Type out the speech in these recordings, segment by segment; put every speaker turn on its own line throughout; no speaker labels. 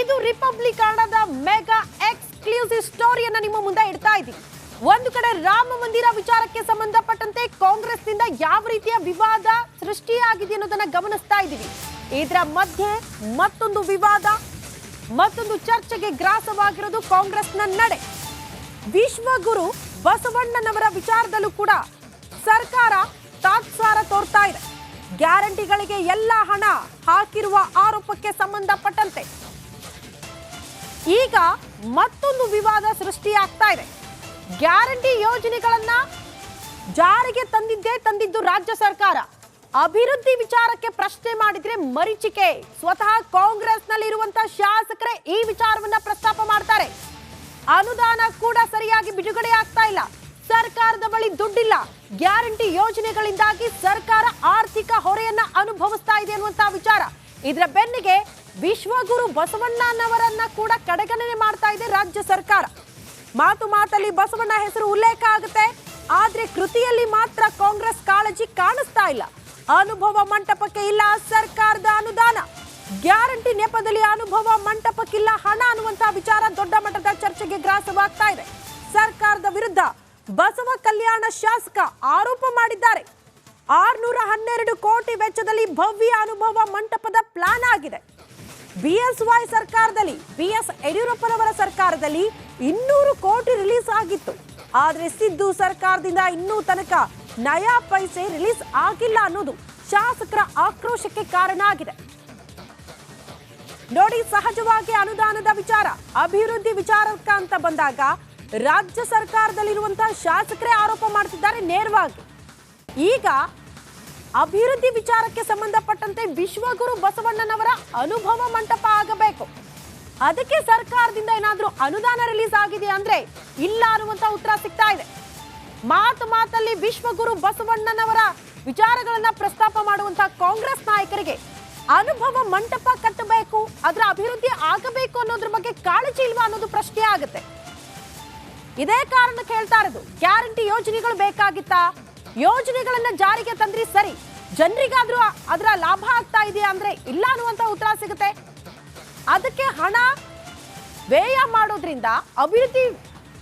ಇದು ರಿಪಬ್ಲಿಕ್ ಕನ್ನಡದ mega exclusive ಸ್ಟೋರಿಯನ್ನ ನಿಮ್ಮ ಮುಂದೆ ಇಡ್ತಾ ಇದ್ದೀವಿ. ಒಂದು ಕಡೆ ರಾಮ ಮಂದಿರ ವಿಚಾರಕ್ಕೆ ಸಂಬಂಧಪಟ್ಟಂತೆ ಕಾಂಗ್ರೆಸ್ನಿಂದ ಯಾವ ರೀತಿಯ ವಿವಾದ ಸೃಷ್ಟಿಯಾಗಿದೆ ಅನ್ನೋದನ್ನ ಗಮನಿಸ್ತಾ ಇದ್ದೀವಿ. ಇದರ ಮಧ್ಯೆ ಮತ್ತೊಂದು ವಿವಾದ, ಮತ್ತೊಂದು ಚರ್ಚೆಗೆ ಗ್ರಾಸವಾಗಿರೋದು ಕಾಂಗ್ರೆಸ್ನ ನಡೆ. ವಿಶ್ವಗುರು ಬಸವಣ್ಣನವರ ವಿಚಾರದಲ್ಲೂ ಕೂಡ ಸರ್ಕಾರ ತಾತ್ಸಾರ ತೋರ್ತಾ ಇದೆ. ಗ್ಯಾರಂಟಿಗಳಿಗೆ ಎಲ್ಲ ಹಣ ಹಾಕಿರುವ ಆರೋಪಕ್ಕೆ ಸಂಬಂಧಪಟ್ಟಂತೆ ಈಗ ಮತ್ತೊಂದು ವಿವಾದ ಸೃಷ್ಟಿಯಾಗ್ತಾ ಇದೆ. ಗ್ಯಾರಂಟಿ ಯೋಜನೆಗಳನ್ನ ಜಾರಿಗೆ ತಂದಿದ್ದು ರಾಜ್ಯ ಸರ್ಕಾರ. ಅಭಿವೃದ್ಧಿ ವಿಚಾರಕ್ಕೆ ಪ್ರಶ್ನೆ ಮಾಡಿದ್ರೆ ಮರೀಚಿಕೆ. ಸ್ವತಃ ಕಾಂಗ್ರೆಸ್ನಲ್ಲಿರುವಂತಹ ಶಾಸಕರೇ ಈ ವಿಚಾರವನ್ನ ಪ್ರಸ್ತಾಪ ಮಾಡ್ತಾರೆ. ಅನುದಾನ ಕೂಡ ಸರಿಯಾಗಿ ಬಿಡುಗಡೆ ಆಗ್ತಾ ಇಲ್ಲ, ಸರ್ಕಾರದ ಬಳಿ ದುಡ್ಡಿಲ್ಲ, ಗ್ಯಾರಂಟಿ ಯೋಜನೆಗಳಿಂದಾಗಿ ಸರ್ಕಾರ ಆರ್ಥಿಕ ಹೊರೆಯನ್ನ ಅನುಭವಿಸ್ತಾ ಇದೆ ಅನ್ನುವಂತಹ ವಿಚಾರ. ಇದರ ಬೆನ್ನಿಗೆ ವಿಶ್ವಗುರು ಬಸವಣ್ಣನವರನ್ನ ಕೂಡ ಕಡೆಗಣನೆ ಮಾಡ್ತಾ ಇದೆ ರಾಜ್ಯ ಸರ್ಕಾರ. ಮಾತಲ್ಲಿ ಬಸವಣ್ಣ ಹೆಸರು ಉಲ್ಲೇಖ ಆಗುತ್ತೆ, ಆದ್ರೆ ಕೃತಿಯಲ್ಲಿ ಮಾತ್ರ ಕಾಂಗ್ರೆಸ್ ಕಾಳಜಿ ಕಾಣಿಸ್ತಾ ಇಲ್ಲ. ಅನುಭವ ಮಂಟಪಕ್ಕೆ ಇಲ್ಲ ಸರ್ಕಾರದ ಅನುದಾನ, ಗ್ಯಾರಂಟಿ ನೆಪದಲ್ಲಿ ಅನುಭವ ಮಂಟಪಕ್ಕಿಲ್ಲ ಹಣ ಅನ್ನುವಂತಹ ವಿಚಾರ ದೊಡ್ಡ ಮಟ್ಟದ ಚರ್ಚೆಗೆ ಗ್ರಾಸವಾಗ್ತಾ ಇದೆ. ಸರ್ಕಾರದ ವಿರುದ್ಧ ಬಸವ ಕಲ್ಯಾಣ ಶಾಸಕ ಆರೋಪ ಮಾಡಿದ್ದಾರೆ. 612 ಕೋಟಿ ವೆಚ್ಚದಲ್ಲಿ ಭವ್ಯ ಅನುಭವ ಮಂಟಪದ ಪ್ಲಾನ್ ಆಗಿದೆ. ಬಿಎಸ್ವೈ ಸರ್ಕಾರದಲ್ಲಿ, ಬಿಎಸ್ ಯಡಿಯೂರಪ್ಪನವರ ಸರ್ಕಾರದಲ್ಲಿ 200 ಕೋಟಿ ರಿಲೀಸ್ ಆಗಿತ್ತು. ಆದ್ರೆ ಸಿದ್ದು ಸರ್ಕಾರದಿಂದ ಇನ್ನೂ ತನಕ ನಯಾ ಪೈಸೆ ರಿಲೀಸ್ ಆಗಿಲ್ಲ ಅನ್ನೋದು ಶಾಸಕರ ಆಕ್ರೋಶಕ್ಕೆ ಕಾರಣ ಆಗಿದೆ. ನೋಡಿ, ಸಹಜವಾಗಿ ಅನುದಾನದ ವಿಚಾರ, ಅಭಿವೃದ್ಧಿ ವಿಚಾರಕ್ಕೆ ಅಂತ ಬಂದಾಗ ರಾಜ್ಯ ಸರ್ಕಾರದಲ್ಲಿರುವಂತಹ ಶಾಸಕರೇ ಆರೋಪ ಮಾಡ್ತಿದ್ದಾರೆ ನೇರವಾಗಿ. ಈಗ ಅಭಿವೃದ್ಧಿ ವಿಚಾರಕ್ಕೆ ಸಂಬಂಧಪಟ್ಟಂತೆ ವಿಶ್ವಗುರು ಬಸವಣ್ಣನವರ ಅನುಭವ ಮಂಟಪ ಆಗಬೇಕು, ಅದಕ್ಕೆ ಸರ್ಕಾರದಿಂದ ಏನಾದ್ರೂ ಅನುದಾನ ರಿಲೀಸ್ ಆಗಿದೆ ಅಂದ್ರೆ ಇಲ್ಲ ಅನ್ನುವಂತ ಉತ್ತರ ಸಿಗ್ತಾ ಇದೆ. ಮಾತಲ್ಲಿ ವಿಶ್ವಗುರು ಬಸವಣ್ಣನವರ ವಿಚಾರಗಳನ್ನ ಪ್ರಸ್ತಾಪ ಮಾಡುವಂತಹ ಕಾಂಗ್ರೆಸ್ ನಾಯಕರಿಗೆ ಅನುಭವ ಮಂಟಪ ಕಟ್ಟಬೇಕು, ಅದರ ಅಭಿವೃದ್ಧಿ ಆಗಬೇಕು ಅನ್ನೋದ್ರ ಬಗ್ಗೆ ಕಾಳಜಿ ಇಲ್ವಾ ಅನ್ನೋದು ಪ್ರಶ್ನೆ ಆಗುತ್ತೆ. ಇದೇ ಕಾರಣಕ್ಕೆ ಹೇಳ್ತಾ ಇರೋದು, ಗ್ಯಾರಂಟಿ ಯೋಜನೆಗಳು ಬೇಕಾಗಿತ್ತಾ? ಯೋಜನೆಗಳನ್ನ ಜಾರಿಗೆ ತಂದ್ರಿ ಸರಿ, ಜನರಿಗಾದ್ರೂ ಅದರ ಲಾಭ ಆಗ್ತಾ ಇದೆಯಾ ಅಂದ್ರೆ ಇಲ್ಲ ಅನ್ನುವಂತ ಉತ್ತರ ಸಿಗುತ್ತೆ. ಅದಕ್ಕೆ ಹಣ ವ್ಯಯ ಮಾಡೋದ್ರಿಂದ ಅಭಿವೃದ್ಧಿ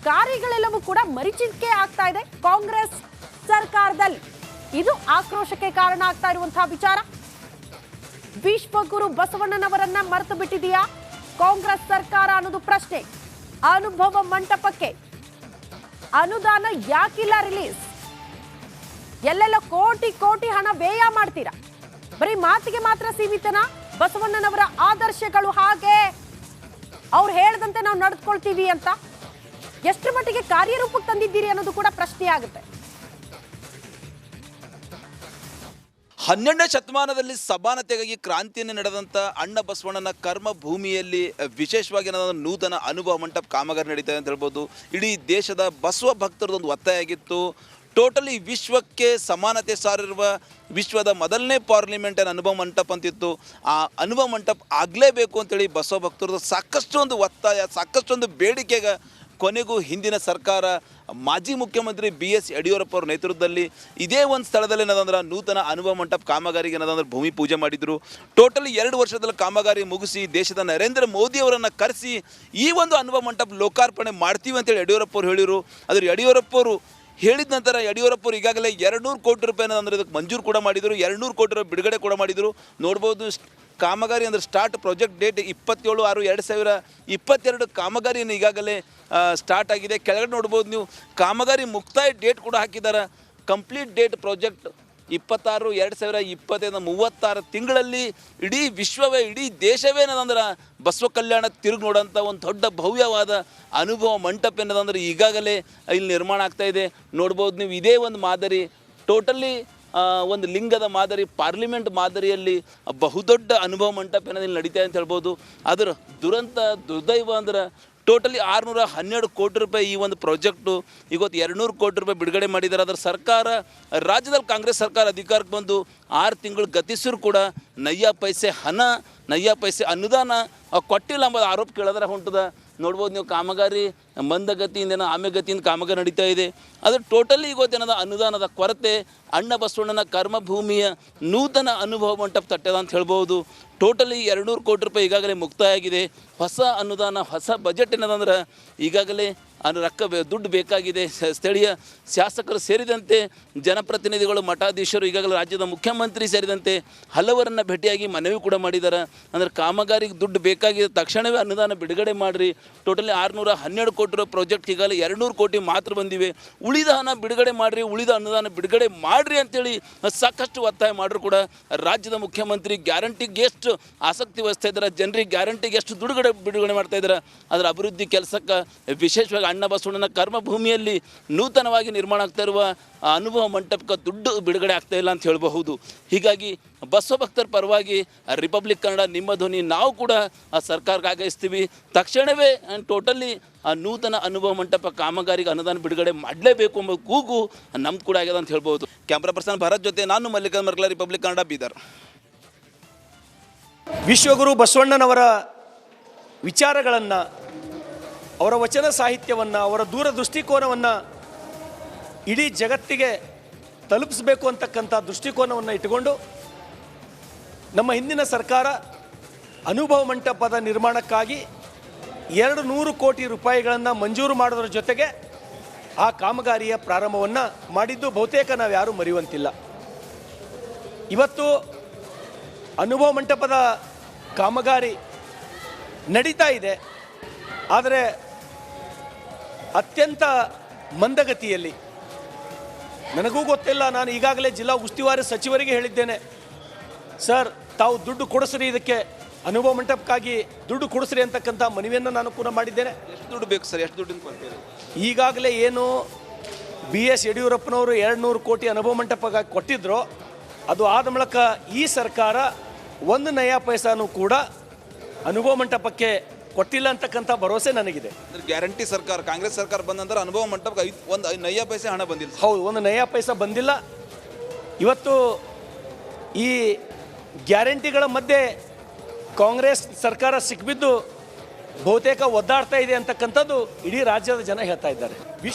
ಕಾರ್ಯಗಳೆಲ್ಲವೂ ಕೂಡ ಮರೀಚಿಕೆ ಆಗ್ತಾ ಇದೆ ಕಾಂಗ್ರೆಸ್ ಸರ್ಕಾರದಲ್ಲಿ. ಇದು ಆಕ್ರೋಶಕ್ಕೆ ಕಾರಣ ಆಗ್ತಾ ಇರುವಂತಹ ವಿಚಾರ. ವಿಶ್ವಗುರು ಬಸವಣ್ಣನವರನ್ನ ಮರೆತು ಬಿಟ್ಟಿದೆಯಾ ಕಾಂಗ್ರೆಸ್ ಸರ್ಕಾರ ಅನ್ನೋದು ಪ್ರಶ್ನೆ. ಅನುಭವ ಮಂಟಪಕ್ಕೆ ಅನುದಾನ ಯಾಕಿಲ್ಲ ರಿಲೀಸ್? ಎಲ್ಲೆಲ್ಲ ಕೋಟಿ ಹಣ ವ್ಯಯ ಮಾಡ್ತೀರಾ, ಬರೀ ಮಾತಿಗೆ ಮಾತ್ರ ಸೀಮಿತನಾ? ಬಸವಣ್ಣನವರ ಆದರ್ಶಗಳು ಹಾಗೆ ಅವ್ರು ಹೇಳ್ದಂತೆ ನಾವು ನಡೆದುಕೊಳ್ತೀವಿ ಅಂತ ಎಷ್ಟು ಮಟ್ಟಿಗೆ ಕಾರ್ಯರೂಪಕ್ಕೆ ತಂದಿದ್ದೀರಿ ಅನ್ನೋದು ಕೂಡ ಪ್ರಶ್ನೆ ಆಗುತ್ತೆ.
12ನೇ ಶತಮಾನದಲ್ಲಿ ಸಮಾನತೆಗಾಗಿ ಕ್ರಾಂತಿಯನ್ನು ನಡೆದಂಥ ಅಣ್ಣ ಬಸವಣ್ಣನ ಕರ್ಮ ಭೂಮಿಯಲ್ಲಿ ವಿಶೇಷವಾಗಿ ನೂತನ ಅನುಭವ ಮಂಟಪ ಕಾಮಗಾರಿ ನಡೀತದೆ ಅಂತ ಹೇಳ್ಬೋದು. ಇಡೀ ದೇಶದ ಬಸವ ಭಕ್ತರದೊಂದು ಒತ್ತಾಯ ಆಗಿತ್ತು. ಟೋಟಲಿ ವಿಶ್ವಕ್ಕೆ ಸಮಾನತೆ ಸಾರಿರುವ ವಿಶ್ವದ ಮೊದಲನೇ ಪಾರ್ಲಿಮೆಂಟ್ ಅನುಭವ ಮಂಟಪ ಅಂತಿತ್ತು. ಆ ಅನುಭವ ಮಂಟಪ ಆಗಲೇಬೇಕು ಅಂತೇಳಿ ಬಸವ ಭಕ್ತರದ್ದು ಸಾಕಷ್ಟು ಒಂದು ಒತ್ತಾಯ, ಸಾಕಷ್ಟು ಒಂದು ಬೇಡಿಕೆಗೆ ಕೊನೆಗೂ ಹಿಂದಿನ ಸರ್ಕಾರ ಮಾಜಿ ಮುಖ್ಯಮಂತ್ರಿ BS ಯಡಿಯೂರಪ್ಪ ಅವರ ನೇತೃತ್ವದಲ್ಲಿ ಇದೇ ಒಂದು ಸ್ಥಳದಲ್ಲಿ ಏನದಂದ್ರೆ ನೂತನ ಅನುಭವ ಮಂಟಪ ಕಾಮಗಾರಿಗೆ ಏನದಂದ್ರೆ ಭೂಮಿ ಪೂಜೆ ಮಾಡಿದರು. ಟೋಟಲಿ 2 ವರ್ಷದಲ್ಲಿ ಕಾಮಗಾರಿ ಮುಗಿಸಿ ದೇಶದ ನರೇಂದ್ರ ಮೋದಿ ಅವರನ್ನು ಕರೆಸಿ ಈ ಒಂದು ಅನುಭವ ಮಂಟಪ ಲೋಕಾರ್ಪಣೆ ಮಾಡ್ತೀವಿ ಅಂತೇಳಿ ಯಡಿಯೂರಪ್ಪ ಅವರು ಹೇಳಿದರು. ಅದ್ರ ಯಡಿಯೂರಪ್ಪ ಅವರು ಹೇಳಿದ ನಂತರ ಯಡಿಯೂರಪ್ಪರು ಈಗಾಗಲೇ 200 ಕೋಟಿ ರೂಪಾಯಿನ ಅಂದರೆ ಇದಕ್ಕೆ ಮಂಜೂರು ಕೂಡ ಮಾಡಿದರು, 200 ಕೋಟಿ ರೂಪಾಯಿ ಬಿಡುಗಡೆ ಕೂಡ ಮಾಡಿದರು. ನೋಡ್ಬೋದು ಕಾಮಗಾರಿ ಅಂದರೆ ಸ್ಟಾರ್ಟ್ ಪ್ರಾಜೆಕ್ಟ್ ಡೇಟ್ 27/6/2022 ಕಾಮಗಾರಿಯನ್ನು ಈಗಾಗಲೇ ಸ್ಟಾರ್ಟ್ ಆಗಿದೆ. ಕೆಳಗಡೆ ನೋಡ್ಬೋದು ನೀವು ಕಾಮಗಾರಿ ಮುಕ್ತಾಯ ಡೇಟ್ ಕೂಡ ಹಾಕಿದ್ದಾರೆ. ಕಂಪ್ಲೀಟ್ ಡೇಟ್ ಪ್ರಾಜೆಕ್ಟ್ 26/2/2025 36 ತಿಂಗಳಲ್ಲಿ ಇಡೀ ವಿಶ್ವವೇ, ಇಡೀ ದೇಶವೇ ಏನದಂದ್ರೆ ಬಸವ ಕಲ್ಯಾಣ ತಿರುಗಿ ನೋಡೋಂಥ ಒಂದು ದೊಡ್ಡ ಭವ್ಯವಾದ ಅನುಭವ ಮಂಟಪ ಏನದಂದ್ರೆ ಈಗಾಗಲೇ ಇಲ್ಲಿ ನಿರ್ಮಾಣ ಆಗ್ತಾಯಿದೆ. ನೋಡ್ಬೋದು ನೀವು ಇದೇ ಒಂದು ಮಾದರಿ, ಟೋಟಲಿ ಒಂದು ಲಿಂಗದ ಮಾದರಿ, ಪಾರ್ಲಿಮೆಂಟ್ ಮಾದರಿಯಲ್ಲಿ ಬಹುದೊಡ್ಡ ಅನುಭವ ಮಂಟಪ ಇಲ್ಲಿ ನಡೀತಾ ಅಂತ ಹೇಳ್ಬೋದು. ಅದರ ದುರ್ದೈವ ಅಂದ್ರೆ ಟೋಟಲಿ 612 ಕೋಟಿ ರೂಪಾಯಿ ಈ ಒಂದು ಪ್ರಾಜೆಕ್ಟು ಇವತ್ತು 200 ಕೋಟಿ ರೂಪಾಯಿ ಬಿಡುಗಡೆ ಮಾಡಿದ್ದಾರೆ. ಅದರ ಸರ್ಕಾರ ರಾಜ್ಯದಲ್ಲಿ ಕಾಂಗ್ರೆಸ್ ಸರ್ಕಾರ ಅಧಿಕಾರಕ್ಕೆ ಬಂದು 6 ತಿಂಗಳು ಗತಿಸಿರು ಕೂಡ ನಯ್ಯ ಪೈಸೆ ಹಣ, ನಯ್ಯ ಪೈಸೆ ಅನುದಾನ ಕೊಟ್ಟಿಲ್ಲ ಎಂಬ ಆರೋಪ ಕೇಳಿದ್ರೆ ಹೊಂಟದ. ನೋಡ್ಬೋದು ನೀವು ಕಾಮಗಾರಿ ಮಂದಗತಿಯಿಂದ ಆಮೆಗತಿಯಿಂದ ಕಾಮಗಾರಿ ನಡೀತಾ ಇದೆ. ಅದು ಟೋಟಲಿ ಇವತ್ತೇನದ ಅನುದಾನದ ಕೊರತೆ ಅಣ್ಣ ಬಸವಣ್ಣನ ಕರ್ಮಭೂಮಿಯ ನೂತನ ಅನುಭವ ಮಂಟಪ ತಟ್ಟದ ಅಂತ ಹೇಳ್ಬೋದು. ಟೋಟಲಿ 200 ಕೋಟಿ ರೂಪಾಯಿ ಈಗಾಗಲೇ ಮುಕ್ತಾಯ ಆಗಿದೆ. ಹೊಸ ಅನುದಾನ ಹೊಸ ಬಜೆಟ್ ಏನದಂದ್ರೆ ಈಗಾಗಲೇ ದುಡ್ಡು ಬೇಕಾಗಿದೆ. ಸ್ಥಳೀಯ ಶಾಸಕರು ಸೇರಿದಂತೆ ಜನಪ್ರತಿನಿಧಿಗಳು ಮಠಾಧೀಶರು ಈಗಾಗಲೇ ರಾಜ್ಯದ ಮುಖ್ಯಮಂತ್ರಿ ಸೇರಿದಂತೆ ಹಲವರನ್ನು ಭೇಟಿಯಾಗಿ ಮನವಿ ಕೂಡ ಮಾಡಿದ್ದಾರೆ. ಅಂದರೆ ಕಾಮಗಾರಿಗೆ ದುಡ್ಡು ಬೇಕಾಗಿದೆ, ತಕ್ಷಣವೇ ಅನುದಾನ ಬಿಡುಗಡೆ ಮಾಡಿರಿ. ಟೋಟಲಿ 612 ಕೋಟಿ ರೂಪಾಯಿ ಪ್ರಾಜೆಕ್ಟ್ ಈಗಾಗಲೇ 200 ಕೋಟಿ ಮಾತ್ರ ಬಂದಿವೆ. ಉಳಿದ ಹಣ ಬಿಡುಗಡೆ ಮಾಡಿರಿ, ಉಳಿದ ಅನುದಾನ ಬಿಡುಗಡೆ ಮಾಡಿರಿ ಅಂತೇಳಿ ಸಾಕಷ್ಟು ಒತ್ತಾಯ ಮಾಡಿದ್ರು ಕೂಡ ರಾಜ್ಯದ ಮುಖ್ಯಮಂತ್ರಿ ಗ್ಯಾರಂಟಿಗೆ ಎಷ್ಟು ಆಸಕ್ತಿ ವಹಿಸ್ತಾ ಇದ್ದಾರೆ, ಜನರಿಗೆ ಗ್ಯಾರಂಟಿಗೆ ಎಷ್ಟು ಬಿಡುಗಡೆ ಮಾಡ್ತಾ ಇದ್ದಾರೆ. ಅದರ ಅಭಿವೃದ್ಧಿ ಕೆಲಸಕ್ಕೆ ವಿಶೇಷವಾಗಿ ಅಣ್ಣ ಬಸವಣ್ಣನ ಕರ್ಮಭೂಮಿಯಲ್ಲಿ ನೂತನವಾಗಿ ನಿರ್ಮಾಣ ಆಗ್ತಾ ಇರುವ ಅನುಭವ ಮಂಟಪಕ್ಕೆ ದುಡ್ಡು ಬಿಡುಗಡೆ ಆಗ್ತಾ ಇಲ್ಲ ಅಂತ ಹೇಳಬಹುದು. ಹೀಗಾಗಿ ಬಸವ ಭಕ್ತರ ಪರವಾಗಿ ರಿಪಬ್ಲಿಕ್ ಕನ್ನಡ ನಿಮ್ಮ ಧ್ವನಿ ನಾವು ಕೂಡ ಸರ್ಕಾರಕ್ಕೆ ಆಗ್ರಹಿಸ್ತೀವಿ. ತಕ್ಷಣವೇ ಟೋಟಲಿ ನೂತನ ಅನುಭವ ಮಂಟಪ ಕಾಮಗಾರಿಗೆ ಅನುದಾನ ಬಿಡುಗಡೆ ಮಾಡಲೇಬೇಕು ಎಂಬ ಕೂಗು ನಮ್ದು ಕೂಡ ಆಗ್ಯದ ಅಂತ ಹೇಳ್ಬೋದು. ಕ್ಯಾಮ್ರಾ ಪರ್ಸನ್ ಭರತ್ ಜೊತೆ ನಾನು ಮಲ್ಲಿಕಾರ್ಜುನ ಮರ್ಕಲ, ರಿಪಬ್ಲಿಕ್ ಕನ್ನಡ, ಬೀದರ್.
ವಿಶ್ವಗುರು ಬಸವಣ್ಣನವರ ವಿಚಾರಗಳನ್ನು, ಅವರ ವಚನ ಸಾಹಿತ್ಯವನ್ನು, ಅವರ ದೂರದೃಷ್ಟಿಕೋನವನ್ನು ಇಡೀ ಜಗತ್ತಿಗೆ ತಲುಪಿಸಬೇಕು ಅಂತಕ್ಕಂಥ ದೃಷ್ಟಿಕೋನವನ್ನು ಇಟ್ಟುಕೊಂಡು ನಮ್ಮ ಹಿಂದಿನ ಸರ್ಕಾರ ಅನುಭವ ಮಂಟಪದ ನಿರ್ಮಾಣಕ್ಕಾಗಿ 200 ಕೋಟಿ ರೂಪಾಯಿಗಳನ್ನು ಮಂಜೂರು ಮಾಡೋದ್ರ ಜೊತೆಗೆ ಆ ಕಾಮಗಾರಿಯ ಪ್ರಾರಂಭವನ್ನು ಮಾಡಿದ್ದು ಬಹುತೇಕ ನಾವು ಯಾರೂ ಮರೆಯುವಂತಿಲ್ಲ. ಇವತ್ತು ಅನುಭವ ಮಂಟಪದ ಕಾಮಗಾರಿ ನಡೀತಾ ಇದೆ, ಆದರೆ ಅತ್ಯಂತ ಮಂದಗತಿಯಲ್ಲಿ. ನನಗೂ ಗೊತ್ತಿಲ್ಲ, ನಾನು ಈಗಾಗಲೇ ಜಿಲ್ಲಾ ಉಸ್ತುವಾರಿ ಸಚಿವರಿಗೆ ಹೇಳಿದ್ದೇನೆ, ಸರ್ ತಾವು ದುಡ್ಡು ಕೊಡಿಸ್ರಿ, ಇದಕ್ಕೆ ಅನುಭವ ಮಂಟಪಕ್ಕಾಗಿ ದುಡ್ಡು ಕೊಡಿಸ್ರಿ ಅಂತಕ್ಕಂಥ ಮನವಿಯನ್ನು ನಾನು ಕೂಡ ಮಾಡಿದ್ದೇನೆ.
ಎಷ್ಟು ದುಡ್ಡು ಬೇಕು ಸರ್? ಎಷ್ಟು ದುಡ್ಡಿನ ಕೊಡ್ತೀರಿ?
ಈಗಾಗಲೇ ಏನು BS ಯಡಿಯೂರಪ್ಪನವರು 200 ಕೋಟಿ ಅನುಭವ ಮಂಟಪಕ್ಕಾಗಿ ಕೊಟ್ಟಿದ್ರು, ಅದು ಆದ ಮೂಲಕ ಈ ಸರ್ಕಾರ 1 ನಯಾ ಪೈಸಾನು ಕೂಡ ಅನುಭವ ಮಂಟಪಕ್ಕೆ ಕೊಟ್ಟಿಲ್ಲ ಅಂತಕ್ಕಂಥ ಭರವಸೆ ನನಗಿದೆ.
ಅಂದ್ರೆ ಗ್ಯಾರಂಟಿ ಸರ್ಕಾರ, ಕಾಂಗ್ರೆಸ್ ಸರ್ಕಾರ ಬಂದ ನಂತರ ಅನುಭವ ಮಂಟಪಕ್ಕೆ 1 ನಯಾ ಪೈಸೆ ಹಣ ಬಂದಿಲ್ಲ.
ಹೌದು, 1 ನಯಾ ಪೈಸಾ ಬಂದಿಲ್ಲ. ಇವತ್ತು ಈ ಗ್ಯಾರಂಟಿಗಳ ಮಧ್ಯೆ ಕಾಂಗ್ರೆಸ್ ಸರ್ಕಾರ ಸಿಕ್ಬಿದ್ದು ಬಹುತೇಕ ಒದ್ದಾಡ್ತಾ ಇದೆ ಅಂತಕ್ಕಂಥದ್ದು ಇಡೀ ರಾಜ್ಯದ ಜನ ಹೇಳ್ತಾ ಇದ್ದಾರೆ.